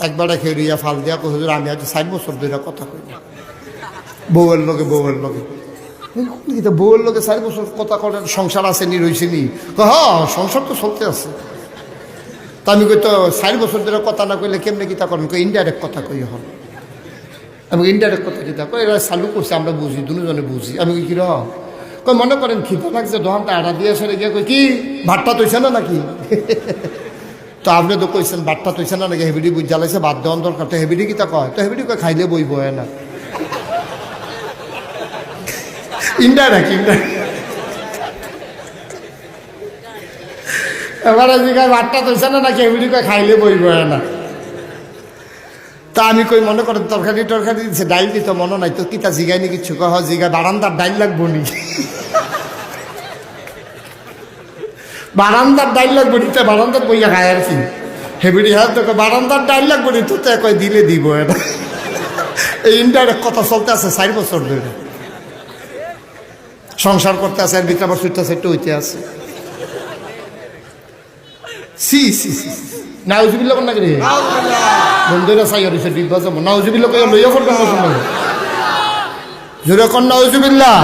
একবারে খেয়ে ফাল দিয়া কই হুজুর আমি আজ 60 বছর ধরে কথা কই না বউয়ের লগে বউয়ের বউয়ের লগে 60 বছর কথা করেন সংসার আছে নি রইছে নি হ্যাঁ সংসার তো চলতে আছে তা আমি কই তো 60 বছর ধরে কথা না কইলে কেমনে কিতা করেন কই ইনডাইরেক্ট কথা কই হন আমি ইনডাইরেক্ট কথা কিতা কই এরা চালু করছে আমরা বুঝি দুজনে বুঝি আমি কই কি র কই মনে করেন খিদা লাগছে দোকানটা আড়া দিয়ে সেরে গিয়ে কই কি ভাতটা তৈছে না নাকি তো আপনি তো কইছেন ভাতটা তৈছে না নাকি হেবিডি বুঝ জ্বালাইছে ভাত দেওয়ান দরকার তো হেবিডি কিতা কয় তো হেবিডি কয় খাইলে বই বয় না ইনডাইরেক্ট এবারে জিগায় ভাতটা তৈছে না নাকি হেবিডি কয় খাইলে বই বয় না তা আমি কই মনে করেন তরকারি দিচ্ছে ডাইল দিত মনে নাই তো কিতা জিগাইনি কিচ্ছু কহ জিগায় বারান্দার ডাইল লাগবো নি বারান্দার ডাইল লাগবো নি বারান্দার বইয়া খায় আর কি হেবিডি হ্যাঁ তো বারান্দার ডাইল লাগবো নি তো কয় দিলে দিব এটা এই ইনডাইরেক্ট কথা চলতে আছে 4 বছর ধরে সংসার করতে আছে আর ভিতরে আবার সুইটটা সেটটা হইতে আছে সি সি সি নাউজুবিল্লাহ কোন নাকি রে বন্ধুরা চাই আর ডিব্বা যাব নাউজুবিল্লাহ কই লইয়া করবেন না শুনবেন জোরে কোন নাউজুবিল্লাহ